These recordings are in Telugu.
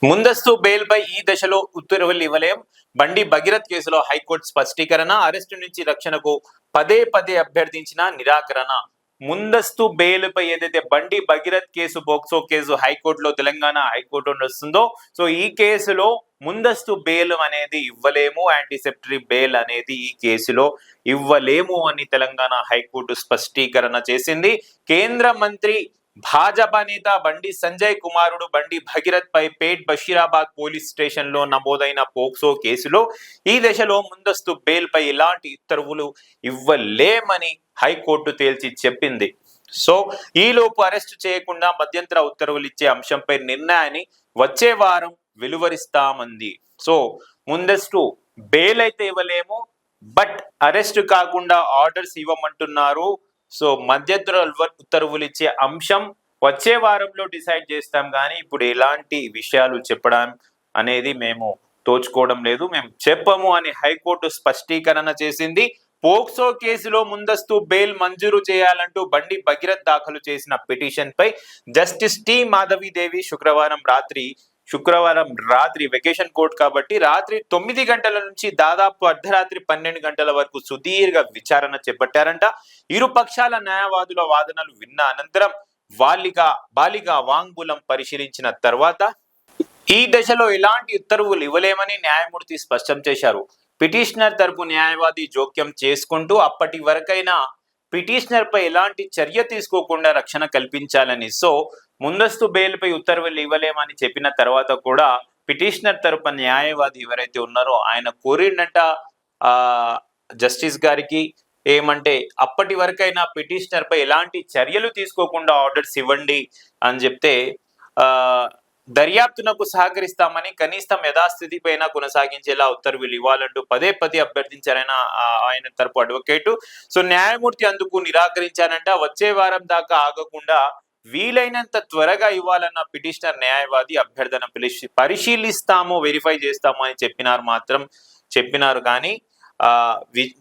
ముందస్తు బెయిల్పై ఈ దశలో ఉత్తర్వులు ఇవ్వలేం. బండి భగీరథ్ కేసులో హైకోర్టు స్పష్టీకరణ. అరెస్టు నుంచి రక్షణకు పదే పదే అభ్యర్థించిన నిరాకరణ. ముందస్తు బెయిల్పై ఏదైతే బండి భగీరథ్ కేసు, పోక్సో కేసు హైకోర్టులో తెలంగాణ హైకోర్టు వస్తుందో, సో ఈ కేసులో ముందస్తు బెయిల్ అనేది ఇవ్వలేము, యాంటీసెప్టరీ బెయిల్ అనేది ఈ కేసులో ఇవ్వలేము అని తెలంగాణ హైకోర్టు స్పష్టీకరణ చేసింది. కేంద్ర మంత్రి భాజపా నేత బండి సంజయ్ కుమారుడు బండి భగీరథ్ పై పేట్ బషీరాబాద్ పోలీస్ స్టేషన్ లో నమోదైన పోక్సో కేసులో ఈ దశలో ముందస్తు బెయిల్ పై ఎలాంటి ఉత్తర్వులు ఇవ్వలేమని హైకోర్టు తేల్చి చెప్పింది. సో ఈలోపు అరెస్టు చేయకుండా మధ్యంతర ఉత్తర్వులు ఇచ్చే అంశంపై నిర్ణయాన్ని వచ్చే వారం వెలువరిస్తామంది. సో ముందస్తు బెయిల్ అయితే ఇవ్వలేము, బట్ అరెస్ట్ కాకుండా ఆర్డర్స్ ఇవ్వమంటున్నారు. సో మధ్యంతర ఉత్తర్వులు ఇచ్చే అంశం వచ్చే వారంలో డిసైడ్ చేస్తాం, కానీ ఇప్పుడు ఎలాంటి విషయాలు చెప్పడం అనేది మేము తోచుకోవడం లేదు, మేము చెప్పము అని హైకోర్టు స్పష్టీకరణ చేసింది. పోక్సో కేసులో ముందస్తు బెయిల్ మంజూరు చేయాలంటూ బండి భగీరథ్ దాఖలు చేసిన పిటిషన్ పై జస్టిస్ టి మాధవీదేవి శుక్రవారం రాత్రి వెకేషన్ కోర్టు కాబట్టి రాత్రి 9 గంటల నుంచి దాదాపు అర్ధరాత్రి 12 గంటల వరకు సుదీర్ఘ విచారణ చేపట్టారంట. ఇరు పక్షాల న్యాయవాదుల వాదనలు విన్న అనంతరం బాలిక వాంగ్మూలం పరిశీలించిన తర్వాత ఈ దశలో ఎలాంటి ఉత్తర్వులు ఇవ్వలేమని న్యాయమూర్తి స్పష్టం చేశారు. పిటిషనర్ తరపు న్యాయవాది జోక్యం చేసుకుంటూ అప్పటి వరకైనా పిటిషనర్ పై ఎలాంటి చర్య తీసుకోకుండా రక్షణ కల్పించాలని, సో ముందస్తు బెయిల్ పై ఉత్తర్వులు ఇవ్వలేమని చెప్పిన తర్వాత కూడా పిటిషనర్ తరపు న్యాయవాది ఎవరైతే ఉన్నారో ఆయన కోరిండంట జస్టిస్ గారికి ఏమంటే అప్పటి వరకైనా పిటిషనర్ పై ఎలాంటి చర్యలు తీసుకోకుండా ఆర్డర్స్ ఇవ్వండి అని చెప్తే దర్యాప్తునకు సహకరిస్తామని, కనీసం యథాస్థితి పైన కొనసాగించేలా ఉత్తర్వులు ఇవ్వాలంటూ పదే పదే అభ్యర్థించారైన ఆయన తరపు అడ్వకేటు. సో న్యాయమూర్తి అందుకు నిరాకరించారంట. వచ్చే వారం దాకా ఆగకుండా వీలైనంత త్వరగా ఇవ్వాలన్న పిటిషనర్ న్యాయవాది అభ్యర్థన పరిశీలిస్తాము, వెరిఫై చేస్తాము అని చెప్పినారు కానీ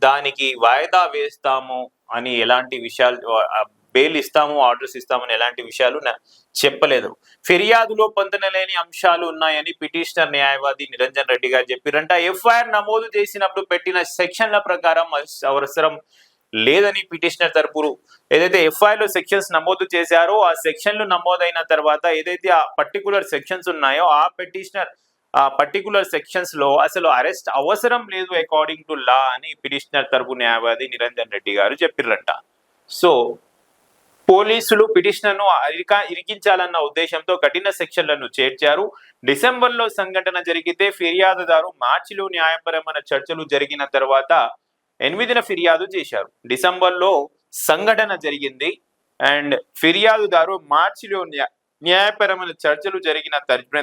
దానికి వాయిదా వేస్తాము అని ఎలాంటి విషయాలు, బెయిల్ ఇస్తాము, ఆర్డర్స్ ఇస్తామని ఎలాంటి విషయాలు చెప్పలేదు. ఫిర్యాదులో పొందనలేని అంశాలు ఉన్నాయని పిటిషనర్ న్యాయవాది నిరంజన్ రెడ్డి గారు చెప్పారంట. ఎఫ్ఐఆర్ నమోదు చేసినప్పుడు పెట్టిన సెక్షన్ల ప్రకారం అవసరం లేదని పిటిషనర్ తరపు ఏదైతే ఎఫ్ఐఆర్ లో సెక్షన్స్ నమోదు చేశారో ఆ సెక్షన్లు నమోదైన తర్వాత ఏదైతే ఆ పర్టికులర్ సెక్షన్స్ ఉన్నాయో ఆ పర్టికులర్ సెక్షన్స్ లో అసలు అరెస్ట్ అవసరం లేదు అకార్డింగ్ టు లా అని పిటిషనర్ తరపు న్యాయవాది నిరంజన్ రెడ్డి గారు చెప్పిర్రంట. సో పోలీసులు పిటిషనర్ ను ఇరికించాలన్న ఉద్దేశంతో కఠిన సెక్షన్లను చేర్చారు. డిసెంబర్లో సంఘటన జరిగితే ఫిర్యాదుదారు మార్చిలో న్యాయపరమైన చర్చలు జరిగిన తర్వాత 8న ఫిర్యాదు చేశారు. డిసెంబర్లో సంఘటన జరిగింది అండ్ ఫిర్యాదుదారు మార్చిలో న్యాయపరమైన చర్చలు జరిగిన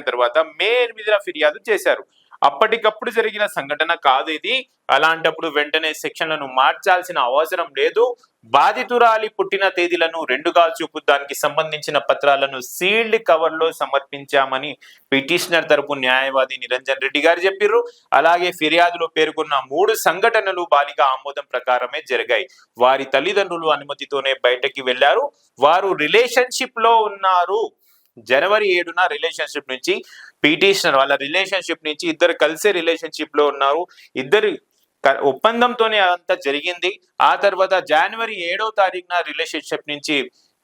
తర్వాత మే 8న ఫిర్యాదు చేశారు. అప్పటికప్పుడు జరిగిన సంఘటన కాదు ఇది. అలాంటప్పుడు వెంటనే సెక్షన్లను మార్చాల్సిన అవసరం లేదు. బాధితురాలి పుట్టిన తేదీలను 2గా చూపు దానికి సంబంధించిన పత్రాలను సీల్డ్ కవర్ లో సమర్పించామని పిటిషనర్ తరపు న్యాయవాది నిరంజన్ రెడ్డి గారు చెప్పారు. అలాగే ఫిర్యాదులో పేర్కొన్న 3 సంఘటనలు బాలిక ఆమోదం ప్రకారమే జరిగాయి. వారి తల్లిదండ్రులు అనుమతితోనే బయటకి వెళ్లారు. వారు రిలేషన్షిప్ లో ఉన్నారు. జనవరి 7న రిలేషన్షిప్ నుంచి పిటిషనర్ వాళ్ళ రిలేషన్షిప్ నుంచి ఇద్దరు కలిసే రిలేషన్షిప్ లో ఉన్నారు. ఇద్దరు ఒప్పందంతోనే అదంతా జరిగింది. ఆ తర్వాత జనవరి 7వ తారీఖున రిలేషన్షిప్ నుంచి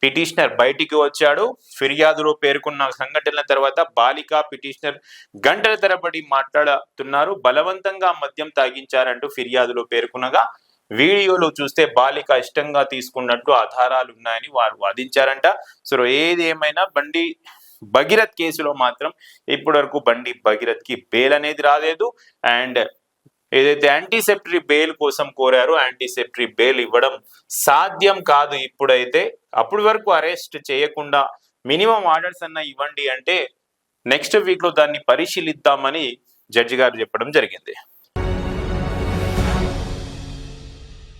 పిటిషనర్ బయటికి వచ్చాడు. ఫిర్యాదులో పేర్కొన్న సంఘటనల తర్వాత బాలిక పిటిషనర్ గంటల తరబడి మాట్లాడుతున్నారు. బలవంతంగా మద్యం తాగించారంటూ ఫిర్యాదులో పేర్కొనగా వీడియోలో చూస్తే బాలిక ఇష్టంగా తీసుకున్నట్టు ఆధారాలు ఉన్నాయని వారు వాదించారంట. సో ఏది ఏమైనా బండి భగీరథ్ కేసులో మాత్రం ఇప్పటి వరకు బండి భగీరథ్ కి బెయిల్ అనేది రాలేదు. అండ్ ఏదైతే యాంటీసెప్టరీ బెయిల్ కోసం కోరారో యాంటీసెప్టరీ బెయిల్ ఇవ్వడం సాధ్యం కాదు ఇప్పుడైతే. అప్పటి వరకు అరెస్ట్ చేయకుండా మినిమం ఆర్డర్స్ అన్న ఇవ్వండి అంటే నెక్స్ట్ వీక్ లో దాన్ని పరిశీలిద్దామని జడ్జి గారు చెప్పడం జరిగింది.